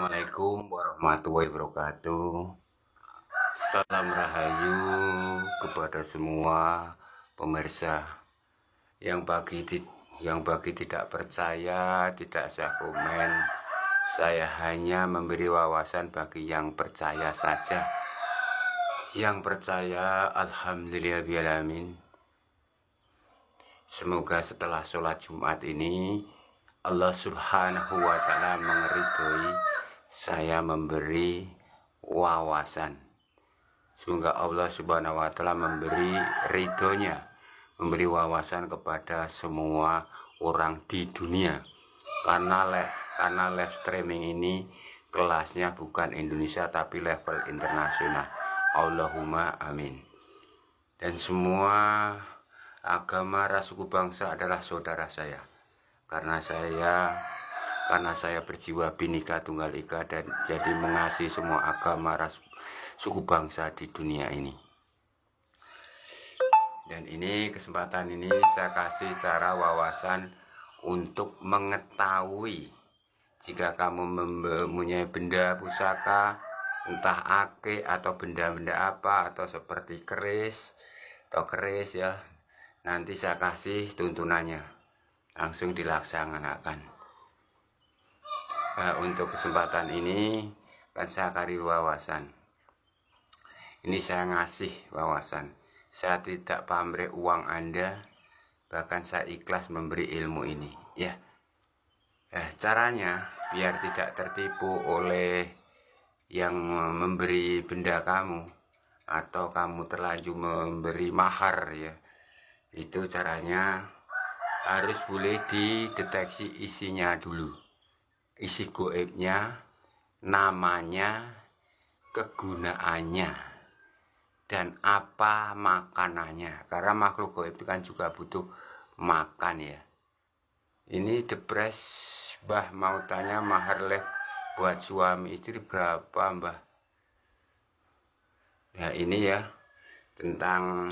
Assalamualaikum warahmatullahi wabarakatuh. Salam rahayu kepada semua pemirsa yang bagi tidak percaya tidak saya komen. Saya hanya memberi wawasan bagi yang percaya saja. Yang percaya alhamdulillahirobbilalamin. Semoga setelah sholat Jumat ini Allah subhanahu wa ta'ala meridhoi saya memberi wawasan. Semoga Allah subhanahu wa ta'ala memberi ridhonya, memberi wawasan kepada semua orang di dunia. Karena live streaming ini kelasnya bukan Indonesia tapi level internasional. Allahumma amin. Dan semua agama, ras, suku, bangsa adalah saudara saya. Karena saya berjiwa Bhinneka Tunggal Ika dan jadi mengasihi semua agama, ras, suku, bangsa di dunia ini. Dan ini kesempatan ini saya kasih cara wawasan untuk mengetahui jika kamu mempunyai benda pusaka, entah ake atau benda-benda apa atau seperti keris ya, nanti saya kasih tuntunannya. Langsung dilaksanakan. Nah, untuk kesempatan ini kan saya kasih wawasan. Ini saya ngasih wawasan. Saya tidak pamrih uang Anda, bahkan saya ikhlas memberi ilmu ini. Ya, caranya biar tidak tertipu oleh yang memberi benda kamu atau kamu terlanjur memberi mahar ya. Itu caranya. Harus boleh dideteksi isinya dulu, isi goibnya, namanya, kegunaannya, dan apa makanannya. Karena makhluk goib itu kan juga butuh makan ya. Ini depres Mbah mau tanya mahar live buat suami istri berapa Mbah? Ya ini ya tentang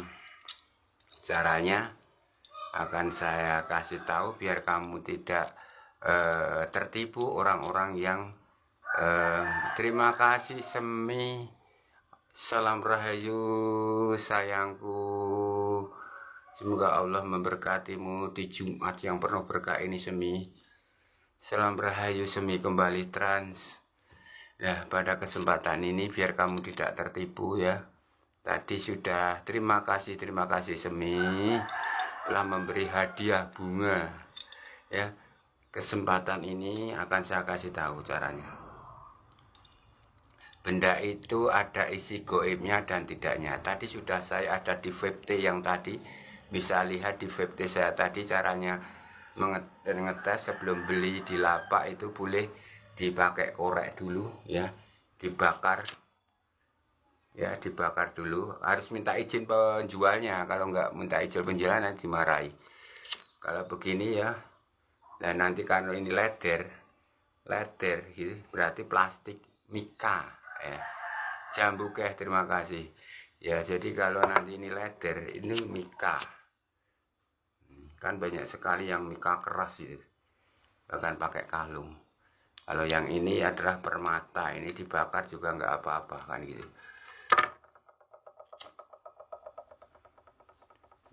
caranya akan saya kasih tahu biar kamu tidak tertipu orang-orang yang terima kasih Semi, salam rahayu sayangku, semoga Allah memberkatimu di Jumat yang penuh berkah ini Semi. Salam rahayu Semi kembali trans. Nah, pada kesempatan ini biar kamu tidak tertipu ya. Tadi sudah terima kasih Semi telah memberi hadiah bunga ya. Kesempatan ini akan saya kasih tahu caranya. Benda itu ada isi goibnya dan tidaknya. Tadi sudah saya ada di VT yang tadi, bisa lihat di VT saya tadi caranya ngetes sebelum beli di lapak itu boleh dipakai korek dulu ya, dibakar ya, dibakar dulu. Harus minta izin penjualnya, kalau nggak minta izin penjualnya nanti dimarahi. Kalau begini ya, dan nanti kalau ini leder gitu berarti plastik mika ya. Jambu keh, terima kasih ya. Jadi kalau nanti ini leder, ini mika, kan banyak sekali yang mika keras gitu, bahkan pakai kalung. Kalau yang ini adalah permata, ini dibakar juga nggak apa-apa kan gitu.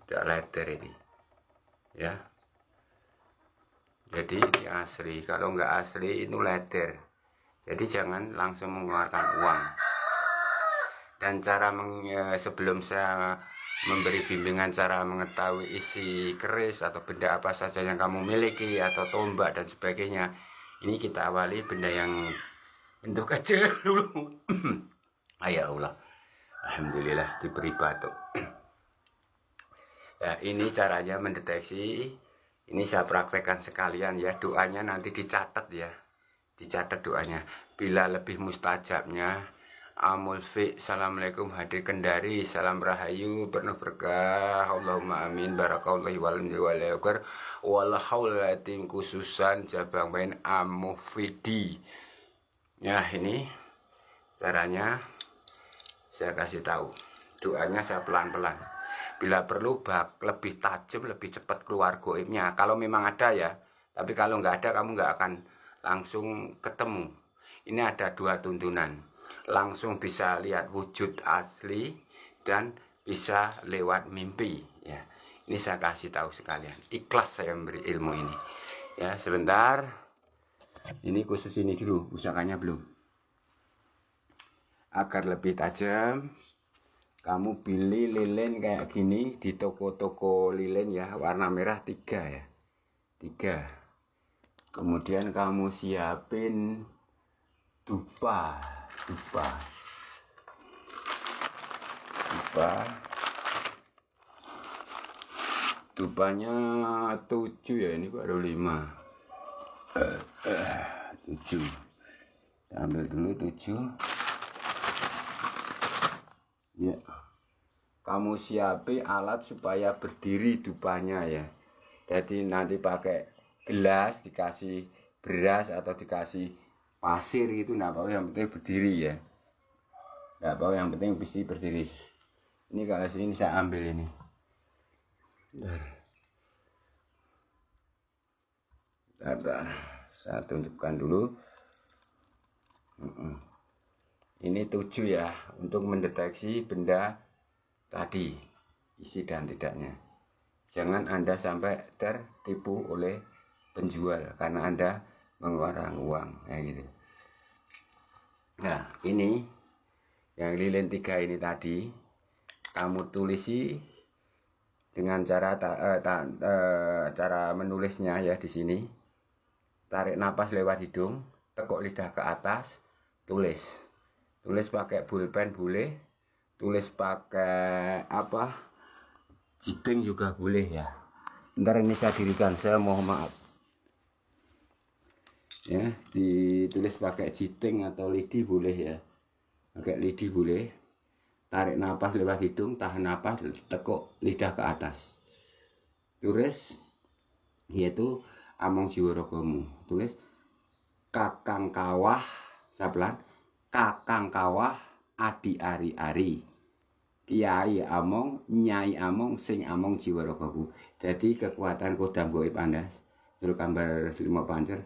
Tidak leder ini ya. Jadi ini asli, kalau nggak asli itu leder. Jadi jangan langsung mengeluarkan uang. Dan cara sebelum saya memberi bimbingan cara mengetahui isi keris atau benda apa saja yang kamu miliki atau tombak dan sebagainya, ini kita awali benda yang bentuk kecil dulu. Ya Allah, alhamdulillah diberi batuk. Ya, ini caranya mendeteksi. Ini saya praktekkan sekalian ya. Doanya nanti dicatat ya, dicatat doanya. Bila lebih mustajabnya Amulfi, assalamualaikum hadir kendari, salam rahayu penuh berkah, Allahumma amin, barakallahu walhamdulillah walahaulatim khususan cabang main amufidi ya. Ini caranya saya kasih tahu, doanya saya pelan-pelan. Bila perlu lebih tajam, lebih cepat keluar goibnya kalau memang ada ya. Tapi kalau nggak ada, kamu nggak akan langsung ketemu. ini ada dua tuntunan, langsung bisa lihat wujud asli dan bisa lewat mimpi ya. Ini saya kasih tahu sekalian, ikhlas saya memberi ilmu ini ya. Sebentar, ini khusus ini dulu, usahakannya belum, agar lebih tajam. Kamu pilih lilin kayak gini di toko-toko lilin ya, warna merah 3 ya, 3. Kemudian kamu siapin dupa. Dupanya 7 ya, ini baru 5. 7. Ambil dulu 7. Ya. Kamu siapin alat supaya berdiri dupanya ya. Jadi nanti pakai gelas, dikasih beras atau dikasih pasir gitu, nggak apa-apa, yang penting berdiri ya, nggak apa-apa, yang penting bisa berdiri. Ini kalau sini saya ambil ini, saya tunjukkan dulu. Ini 7 ya, untuk mendeteksi benda tadi, isi dan tidaknya. Jangan Anda sampai tertipu oleh penjual karena Anda mengeluarkan uang kayak gitu. Nah, ini yang lilin 3 ini tadi kamu tulisi dengan cara menulisnya ya di sini. Tarik napas lewat hidung, tekuk lidah ke atas, tulis pakai pulpen boleh, tulis pakai apa, jiting juga boleh ya. Ntar ini saya dirikan, saya mohon maaf ya. Ditulis pakai jiting atau lidi boleh ya, pakai lidi boleh. Tarik napas lewat hidung, tahan napas, tekuk lidah ke atas, tulis yaitu among jiwaragomu. Tulis kakang kawah, sapelan kakang kawah adi ari-ari Kiai Among, Nyai Among, sing Among jiwaragoku. Jadi kekuatan kodam goib Anda, terus gambar 5 pancer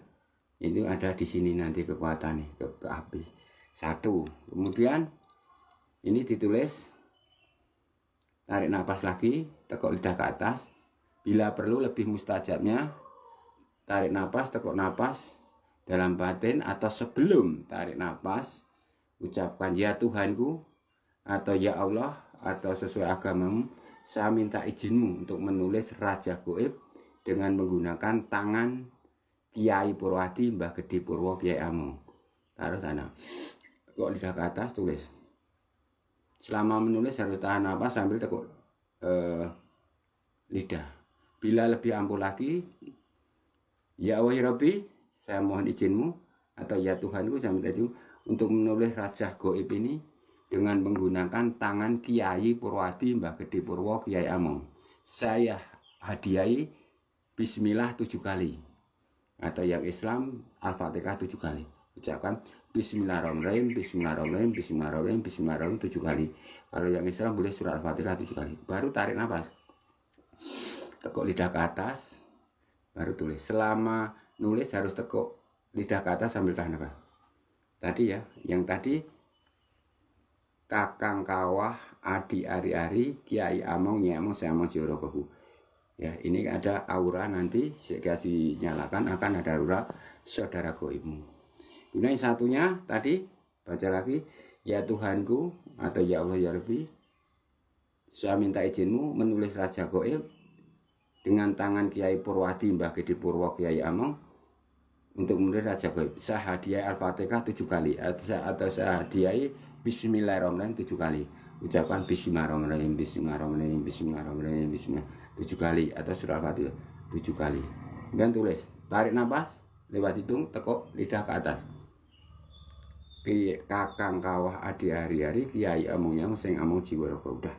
itu ada di sini nanti kekuatannya ke api. 1. Kemudian ini ditulis, tarik napas lagi, tekuk lidah ke atas. Bila perlu lebih mustajabnya, tarik napas, tekuk napas dalam batin, atau sebelum tarik napas ucapkan ya Tuhanku atau ya Allah atau sesuai agamamu, saya minta izinmu untuk menulis Raja Goib dengan menggunakan tangan Kiai Purwadi, Mbah Gede Purwo, Kiai Among. Taruh sana, kok lidah ke atas, tulis. Selama menulis harus tahan napas sambil tekuk lidah. Bila lebih ampuh lagi, ya Allah ya Rabbi, saya mohon izinmu, atau ya Tuhanku, saya minta izin untuk menulis Raja Goib ini dengan menggunakan tangan Kiai Purwadi, Mbah Gede Purwo, Kiai Among. Saya hadiahi Bismillah 7 kali. Atau yang Islam Al-Fatihah 7 kali. Ucapkan Bismillahirrahmanirrahim, Bismillahirrahmanirrahim, Bismillahirrahmanirrahim, Bismillahirrahmanirrahim 7 kali. Kalau yang Islam boleh surah Al-Fatihah 7 kali. Baru tarik nafas, tekuk lidah ke atas, baru tulis. Selama nulis harus tekuk lidah ke atas sambil tahan nafas. Tadi ya, yang tadi kakang kawah adi ari-ari Kiai Among, Nyai Among, saya Among jiwaragoku. Ya, ini ada aura nanti jika dinyalakan akan ada aura saudara goibmu. Kemudian satunya tadi baca lagi, ya Tuhanku atau ya Allah ya Rabbi, saya minta izinmu menulis Raja Goib dengan tangan Kiai Purwadi, Mbah Gede Purwo, Kiai Among untuk menulis Raja Goib. Saya hadiah Al-Fatihah 7 kali atau saya hadiah Bismillahirrahmanirrahim 7 kali. Ucapkan Bismillahirrahmanirrahim, Bismillahirrahmanirrahim, Bismillahirrahmanirrahim, Bismillahirrahmanirrahim 7 kali atau surah Al-Fatihah 7 kali. Dan tulis, tarik nafas lewat hidung, tekuk lidah ke atas. Kakang kawah adi hari-hari Kiai Among yang sing Among jiwaragoku. Udah.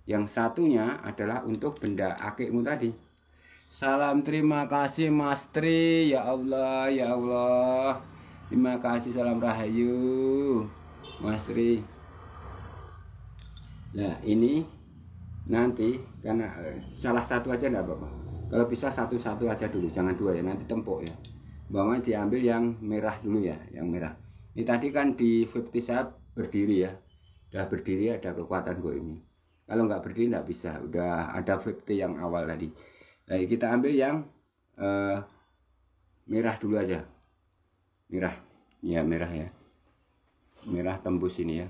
Yang satunya adalah untuk benda akikmu tadi. Salam terima kasih Mas Tri, ya Allah, ya Allah. Terima kasih, salam rahayu Mas Tri. Nah ini nanti karena salah satu aja enggak apa-apa. Kalau bisa satu-satu aja dulu, jangan 2 ya, nanti tempuk ya. Bawahnya diambil yang merah dulu ya, yang merah. Ini tadi kan di 50 saya berdiri ya. Udah berdiri ada kekuatan goib ini. Kalau nggak berdiri nggak bisa. Udah ada 50 yang awal tadi. Nah, kita ambil yang merah dulu aja. Merah. Ya, merah ya. Merah tembus ini ya.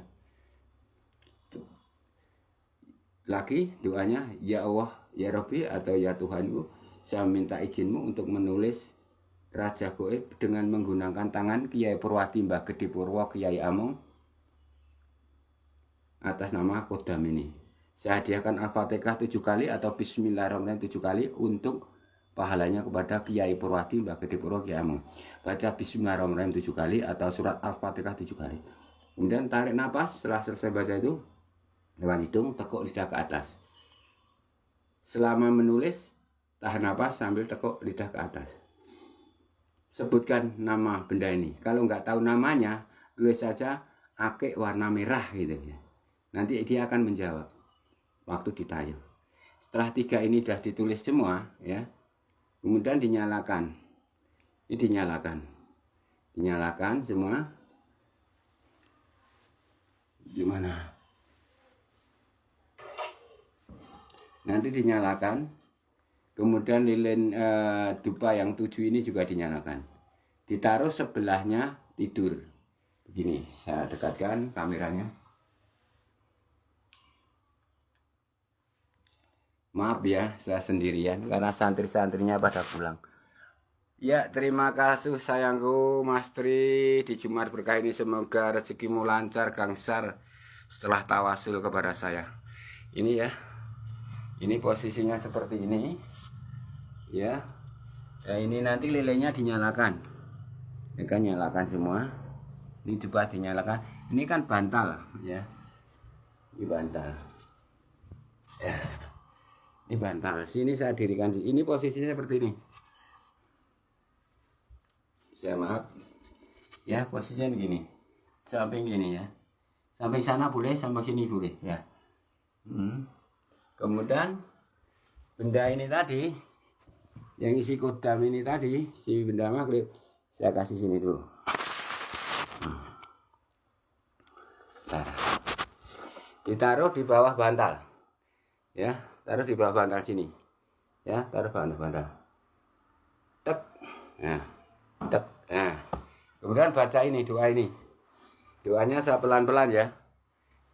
Lagi doanya, ya Allah, ya Rabbi atau ya Tuhanku, saya minta izinmu untuk menulis Raja Goib dengan menggunakan tangan Kiai Purwati Mbah Gede Purwo Kiai Among atas nama Kodam ini. Saya hadiahkan Al-Fatihah 7 kali atau Bismillahirrahmanirrahim 7 kali untuk pahalanya kepada Kiai Purwati Mbah Gede Purwo Kiai Among. Baca Bismillahirrahmanirrahim 7 kali atau surat Al-Fatihah 7 kali. Kemudian tarik nafas, setelah selesai baca itu lewat hidung, tekuk lidah ke atas. Selama menulis, tahan napas sambil tekuk lidah ke atas. Sebutkan nama benda ini. Kalau nggak tahu namanya, tulis saja akik warna merah gitu ya. Nanti dia akan menjawab waktu ditayang. Setelah 3 ini sudah ditulis semua ya, kemudian dinyalakan. Ini dinyalakan semua. Gimana? Nanti dinyalakan, kemudian lilin dupa yang 7 ini juga dinyalakan, ditaruh sebelahnya tidur. Begini, saya dekatkan kameranya. Maaf ya, saya sendirian karena santri-santrinya pada pulang. Ya, terima kasih sayangku Mas Tri. Di Jumat berkah ini semoga rezekimu lancar gangsar setelah tawasul kepada saya. Ini ya. Ini posisinya seperti ini, ya. Nah, ini nanti lilinnya dinyalakan. Ini kan nyalakan semua. Ini juga dinyalakan. Ini kan bantal, ya. Ini bantal. Ya. Ini bantal. Sini saya dirikan. Ini posisinya seperti ini. Saya maaf. Ya, posisinya begini. Samping gini ya. Samping sana boleh, sampai sini boleh, ya. Kemudian benda ini tadi, yang isi kodam ini tadi, si benda maghrib, saya kasih sini dulu. Nah, ditaruh di bawah bantal, ya, taruh di bawah bantal sini, ya, taruh bantal. Tek, nah, tek, nah. Kemudian baca ini doa ini, doanya saya pelan-pelan ya.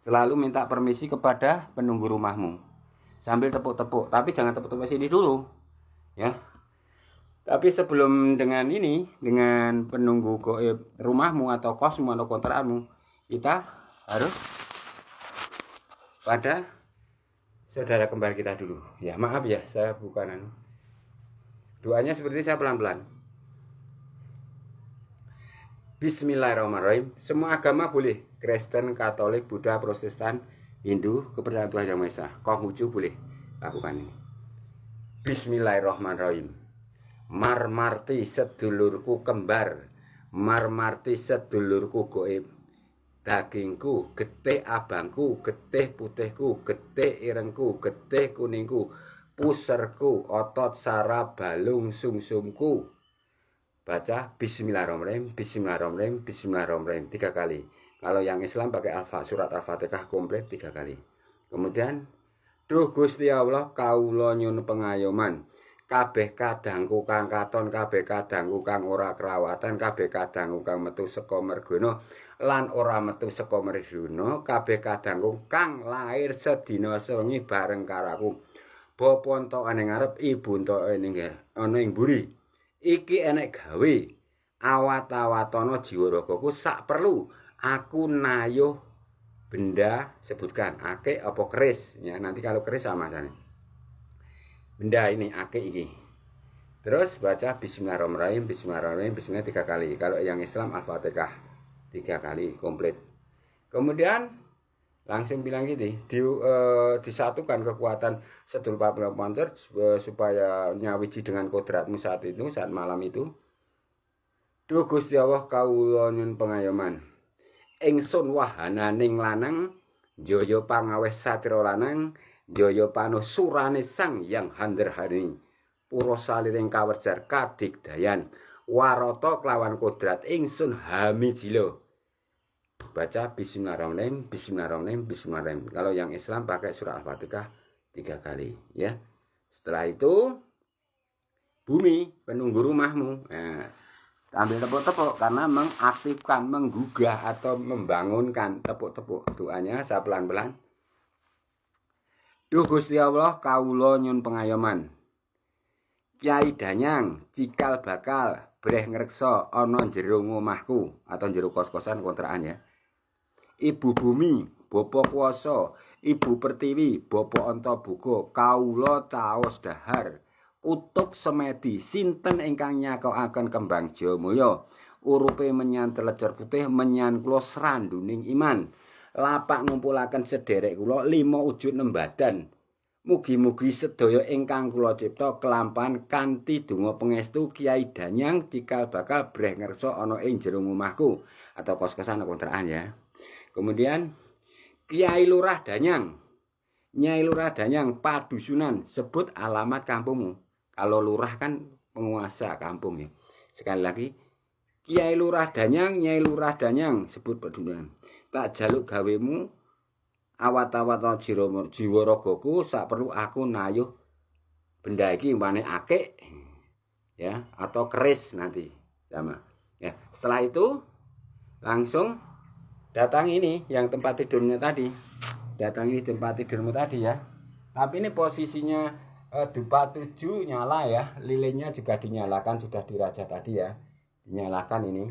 Selalu minta permisi kepada penunggu rumahmu. Sambil tepuk-tepuk, tapi jangan tepuk-tepuk sini dulu ya. Tapi sebelum dengan ini, dengan penunggu goib rumahmu atau kosmu atau kontrakanmu, kita harus pada saudara kembar kita dulu ya. Maaf ya, saya bukan doanya seperti saya pelan-pelan. Bismillahirrahmanirrahim. Semua agama boleh, Kristen, Katolik, Buddha, Protestan, Hindu, kepercayaan Tuhan Yang Maha Esa. Konghucu boleh lakukan ini. Bismillahirrahmanirrahim. Marmarti sedulurku kembar, marmarti sedulurku goib. Dagingku, getih abangku, getih putihku, getih irengku, getih kuningku, puserku, otot saraf balung sumsumku. Baca Bismillahirrahmanirrahim, Bismillahirrahmanirrahim, Bismillahirrahmanirrahim 3 kali. Kalau yang Islam pakai surat Al-Fatihah komplit 3 kali. Kemudian, duh Gusti Allah kawula nyuwun pengayoman. Kabeh kadangku kang katon, kabeh kadangku kang ora kerawatan, kabeh kadangku kang metu saka mergana lan ora metu saka mergana, kabeh kadangku kang lair sedina sewengi bareng karaku. Bapa entuk ning ngarep, ibu entuk ning ana ing mburi. Iki enek gawe awat-awatono jiwa ragaku sak perlu aku nayuh benda, sebutkan akik apa keris ya, nanti kalau keris sama sana benda ini akik ini. Terus baca Bismillahirrahmanirrahim, Bismillahirrahmanirrahim, Bismillah 3 kali. Kalau yang Islam Al-Fatihah 3 kali komplit. Kemudian langsung bilang gini, disatukan kekuatan sedulur pamanter supaya nyawiji dengan kodratmu saat itu, saat malam itu. Duh Gusti Allah kawula nyuwun pengayoman. Ingsun wahananing lanang, jaya pangaweh satira lanang, jaya panusurane Sang Yang Handharani. Pura saliring kawerjar kadigdayan, warata kelawan kodrat ingsun hamijila. baca Bismillahirrahmanirrahim, Bismillahirrahmanirrahim, Bismillahirrahmanirrahim. Kalau yang Islam pakai surah Al-Fatihah 3 kali, ya. Setelah itu bumi penunggu rumahmu. Nah, ambil tepuk-tepuk karena mengaktifkan, menggugah atau membangunkan. Tepuk-tepuk doanya saya pelan-pelan. Duh Gusti Allah kawula nyun pengayoman. Kyai Danyang cikal bakal breh ngreksa ana jero omahku atau jero kos-kosan kontrakan ya. Ibu bumi, Bapa kuwasa, Ibu Pertiwi, Bapa Antabuga, kawula caos dahar. Utuk semedi sinten ingkang nyakokaken kembang Jayamaya urupe menyan telecer putih menyan kula sranduning iman lapak ngumpulaken sederek kula 5 wujud nembadan mugi-mugi sedaya ingkang kula cipta kelampahan kanthi donga pangestu Kyai Danyang cikal bakal breh ngersa ana ing jero omahku atau kos-kosan kontrakan ya. Kemudian Kyai Lurah Danyang, Nyai Lurah Danyang padusunan sebut alamat kampungmu. Kalau lurah kan penguasa kampung ya. Sekali lagi, Kyai Lurah Danyang, Nyai Lurah Danyang sebut padusunan. Tak jaluk gawemu awat-awat jiwa ragaku sak perlu aku nayuh benda iki umpamane akik ya atau keris nanti sama. Ya, setelah itu langsung datang ini yang tempat tidurnya tadi. Datangi tempat tidurmu tadi ya. Tapi ini posisinya dupa 7 nyala ya, lilinnya juga dinyalakan, sudah diraja tadi ya, dinyalakan ini.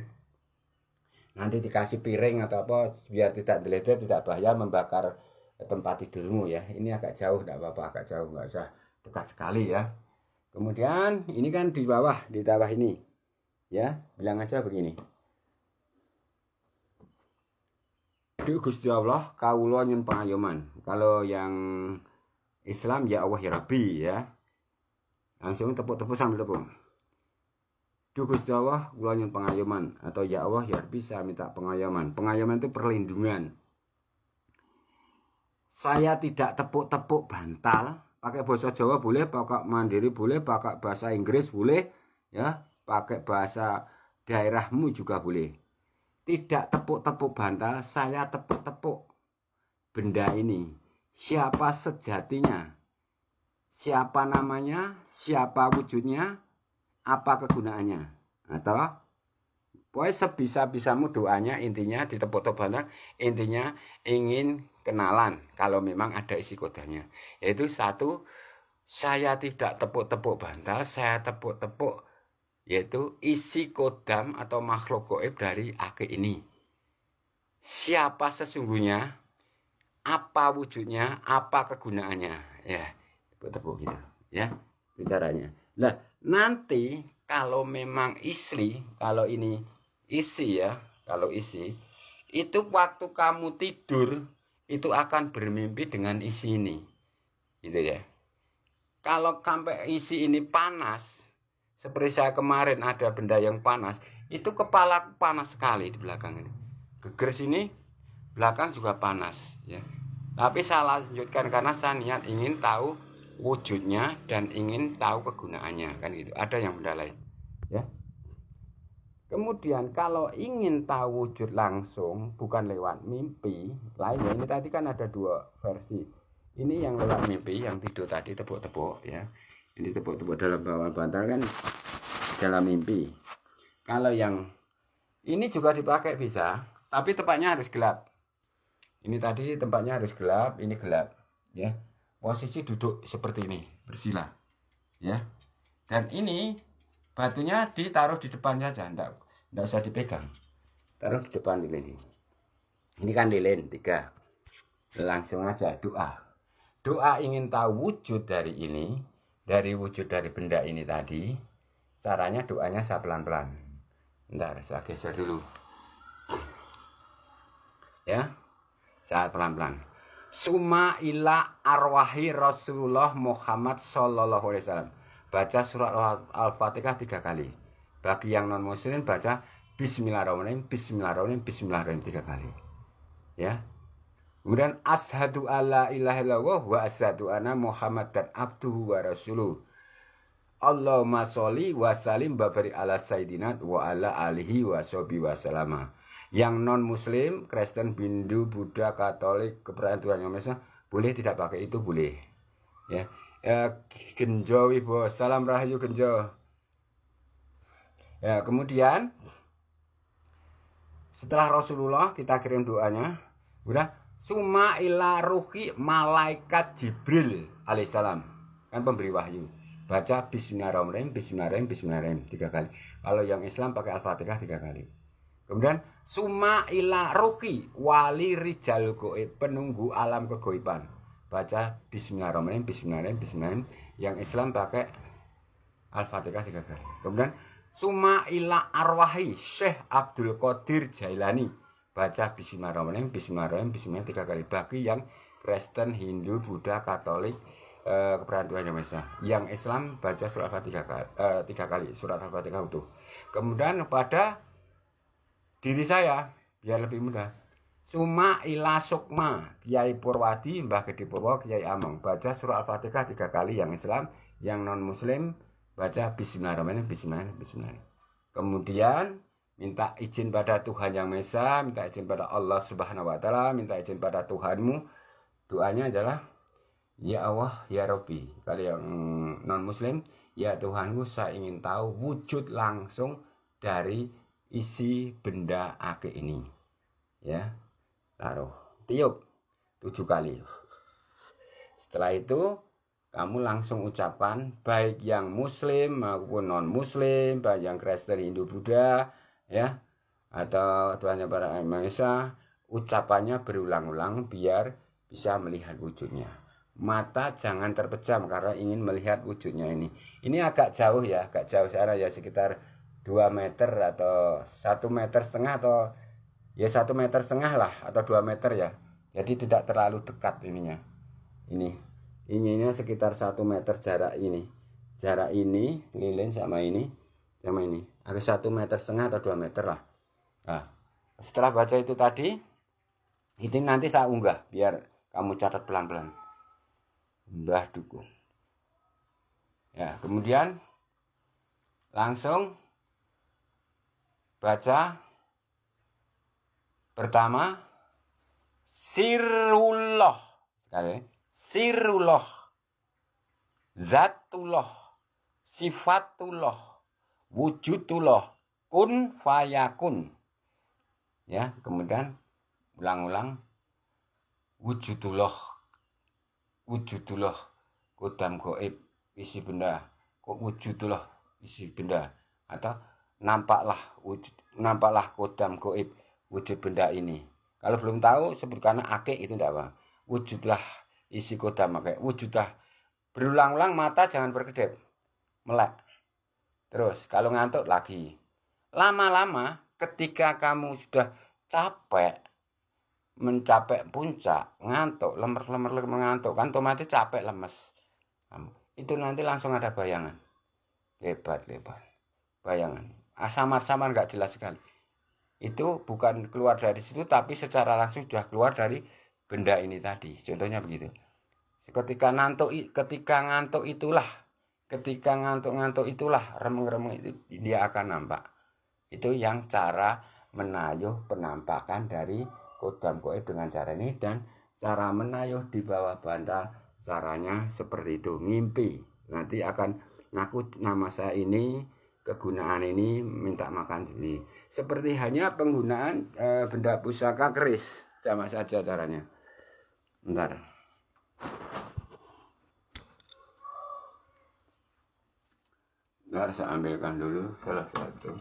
Nanti dikasih piring atau apa biar tidak deledet, tidak bahaya membakar tempat tidurmu ya. Ini agak jauh, tidak apa-apa, agak jauh, nggak usah dekat sekali ya. Kemudian ini kan di bawah ini ya, bilang aja begini. Duh Gusti Allah kawula nyun pangayoman. Kalau yang Islam ya Allah ya Rabbi ya. Langsung tepuk-tepuk sambil tepuk. Duh Gusti Allah kula nyun pengayoman atau ya Allah ya Rabbi saya minta pengayoman. Pengayoman itu perlindungan. Saya tidak tepuk-tepuk bantal, pakai bahasa Jawa boleh, pakai Mandiri boleh, pakai bahasa Inggris boleh ya, pakai bahasa daerahmu juga boleh. Tidak tepuk-tepuk bantal, saya tepuk-tepuk benda ini. Siapa sejatinya, siapa namanya, siapa wujudnya, apa kegunaannya. Atau pokoknya sebisa-bisamu doanya intinya ditepuk-tepuk bantal, intinya ingin kenalan kalau memang ada isi kodanya. Yaitu 1, saya tidak tepuk-tepuk bantal, saya tepuk-tepuk yaitu isi kodam atau makhluk gaib dari akik ini. Siapa sesungguhnya, apa wujudnya, apa kegunaannya, ya tepuk-tepuk gitu, ya bicaranya. Nah nanti kalau memang istri, kalau ini isi ya, kalau isi itu waktu kamu tidur itu akan bermimpi dengan isi ini, gitu ya. Kalau sampai isi ini panas, seperti saya kemarin ada benda yang panas, itu kepala panas sekali di belakang ini, geger sini, belakang juga panas ya. Tapi saya lanjutkan karena saya niat ingin tahu wujudnya dan ingin tahu kegunaannya kan gitu. Ada yang benda lain ya. Kemudian kalau ingin tahu wujud langsung bukan lewat mimpi lainnya, ini tadi kan ada 2 versi. Ini yang lewat mimpi, yang tidur tadi tepuk-tepuk ya. Ini tepuk-tepuk dalam bawah bantal kan dalam mimpi. Kalau yang ini juga dipakai bisa, tapi tempatnya harus gelap. Ini tadi tempatnya harus gelap, ini gelap ya. Posisi duduk seperti ini, bersila ya. Dan ini batunya ditaruh di depan saja, enggak usah dipegang. Taruh di depan lilin. Ini kan lilin 3. Langsung aja doa. Doa ingin tahu wujud dari ini, dari wujud dari benda ini tadi. Caranya doanya saya pelan-pelan. Bentar, saya geser dulu. Ya. Saya pelan-pelan. Suma ila arwahi Rasulullah Muhammad sallallahu alaihi wasallam. Baca surat Al-Fatihah 3 kali. Bagi yang non muslim baca Bismillahirrahmanirrahim, Bismillahirrahmanirrahim, Bismillahirrahmanirrahim 3 kali. Ya. Kemudian asyhadu alla ilaha illallah wa asyhadu anna Muhammadan abduhu wa rasuluh. Allahumma sholli wa sallim barik ala sayyidina wa ala alihi wa sahbihi wa salama. Yang non muslim, Kristen, Hindu, Buddha, Katolik, kepercayaan Tuhan yang Maha Esa, boleh tidak pakai itu, boleh. Ya. Genjo Wibo, salam rahayu Genjo. Ya, kemudian setelah Rasulullah kita kirim doanya, udah summa ila ruhi malaikat Jibril alaihissalam, kan pemberi wahyu. Baca bismillahirrahmanirrahim, bismillahirrahmanirrahim, bismillahirrahmanirrahim 3 kali. Kalau yang Islam pakai Al-Fatihah 3 kali. Kemudian summa ila ruhi wali rijal goib, penunggu alam kegoiban. Baca bismillahirrahmanirrahim, bismillahirrahmanirrahim, bismillahirrahmanirrahim. Yang Islam pakai Al-Fatihah 3 kali. Kemudian summa ila arwahi Syekh Abdul Qadir Jailani. Baca bismillahirrahmanirrahim, bismillahirrahmanirrahim, bismillahirrahmanirrahim 3 kali. Bagi yang Kristen, Hindu, Buddha, Katolik, kepercayaan Tuhan yang Maha Esa. Yang Islam baca surat Al-Fatihah 3 kali, surat Al-Fatihah utuh. Kemudian pada diri saya biar lebih mudah. Suma ila sukma Kiai Purwadi, Mbah Gede Purwo, Kiai Among. Baca surat Al-Fatihah 3 kali yang Islam, yang non muslim baca bismillahirrahmanirrahim, bismillahirrahmanirrahim, bismillahirrahmanirrahim. Kemudian minta izin pada Tuhan yang Maha Esa, minta izin pada Allah Subhanahu wa taala, minta izin pada Tuhanmu. Doanya adalah ya Allah, ya Rabbi. Kalau yang non muslim, ya Tuhanku, saya ingin tahu wujud langsung dari isi benda akik ini. Ya, taruh, tiup 7 kali. Setelah itu kamu langsung ucapkan, baik yang muslim maupun non muslim, baik yang Kristen, Hindu, Buddha, ya, atau Tuhan yang Maha Esa, ucapannya berulang-ulang biar bisa melihat wujudnya. Mata jangan terpejam karena ingin melihat wujudnya ini. Ini agak jauh ya, agak jauh sana ya, sekitar 2 meter atau 1,5 meter atau ya 1,5 meter lah atau 2 meter ya. Jadi tidak terlalu dekat ininya. Ininya sekitar 1 meter jarak ini. Jarak ini lilin sama ini agak 1,5 meter atau 2 meter lah. Nah, setelah baca itu tadi, ini nanti saya unggah biar kamu catat pelan-pelan. Mbah Dukun. Ya, kemudian langsung baca pertama sirullah, sekali sirullah, zatullah, sifatullah, wujudullah, kun fayakun. Ya, kemudian ulang-ulang wujudullah, kodam goib isi benda, kok wujudullah isi benda, atau nampaklah kodam goib wujud benda ini. Kalau belum tahu sebutkan akik itu tidak apa. Wujudlah isi kodam akik, wujudlah. Berulang-ulang, mata jangan berkedip, melek. Terus kalau ngantuk lagi. Lama-lama ketika kamu sudah capek, mencapai puncak, ngantuk, lemer mengantuk, kan otomatis capek, lemes. Itu nanti langsung ada bayangan. Lebat. Bayangan. Samar-samar nggak jelas sekali. Itu bukan keluar dari situ, tapi secara langsung sudah keluar dari benda ini tadi. Contohnya begitu. Ketika ngantuk itulah, remeng-remeng itu dia akan nampak. Itu yang cara menayuh penampakan dari kodam goib dengan cara ini, dan cara menayuh di bawah bantal caranya seperti itu. Ngimpi nanti akan ngaku nama saya ini, kegunaan ini, minta makan ini. Seperti hanya penggunaan benda pusaka keris, sama saja caranya. Bentar. Saya ambilkan dulu salah satu.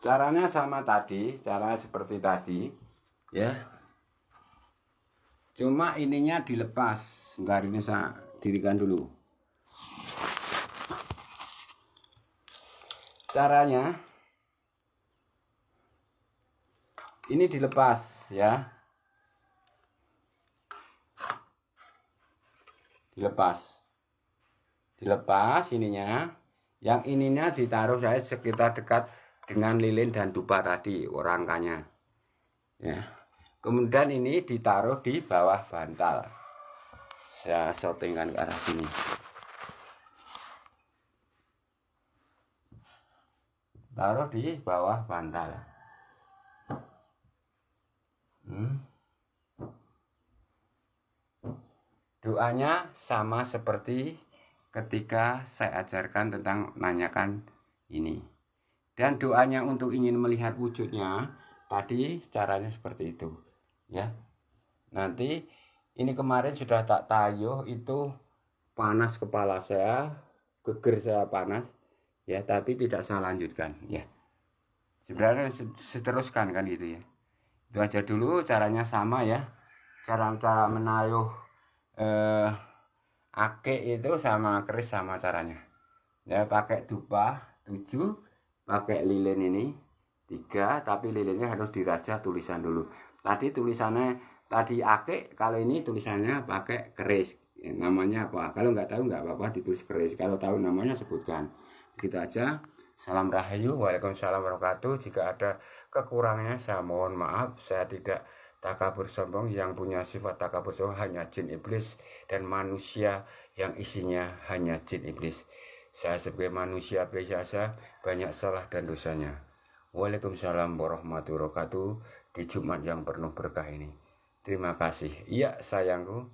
Caranya sama tadi, caranya seperti tadi, ya. Cuma ininya dilepas. Sebentar, ini saya dirikan dulu. Caranya ini dilepas, ya. Dilepas ininya. Yang ininya ditaruh saya sekitar dekat dengan lilin dan dupa tadi rangkanya ya. Kemudian ini ditaruh di bawah bantal, saya syutingkan ke arah sini. Taruh di bawah bantal. Doanya sama seperti ketika saya ajarkan tentang nanyakan ini. Dan doanya untuk ingin melihat wujudnya tadi caranya seperti itu ya. Nanti ini kemarin sudah tak tayuh, itu panas kepala saya, geger saya panas ya, tapi tidak saya lanjutkan ya. Sebenarnya seteruskan kan gitu ya. Itu aja dulu, caranya sama ya. Cara menayuh ake itu sama keris sama caranya ya. Pakai dupa 7, pakai lilin ini 3, tapi lilinnya harus diraja tulisan dulu. Tadi tulisannya tadi ake, kalau ini tulisannya pakai keris ya, namanya apa? Kalau nggak tahu nggak apa-apa ditulis keris, kalau tahu namanya sebutkan. Begitu aja. Salam rahayu, waalaikumsalam warahmatullahi wabarakatuh. Jika ada kekurangannya saya mohon maaf. Saya tidak takabur sombong, yang punya sifat takabur sombong hanya jin iblis dan manusia yang isinya hanya jin iblis. Saya sebagai manusia biasa banyak salah dan dosanya. Waalaikumsalam warahmatullahi wabarakatuh di Jumat yang penuh berkah ini. Terima kasih. Iya sayangku.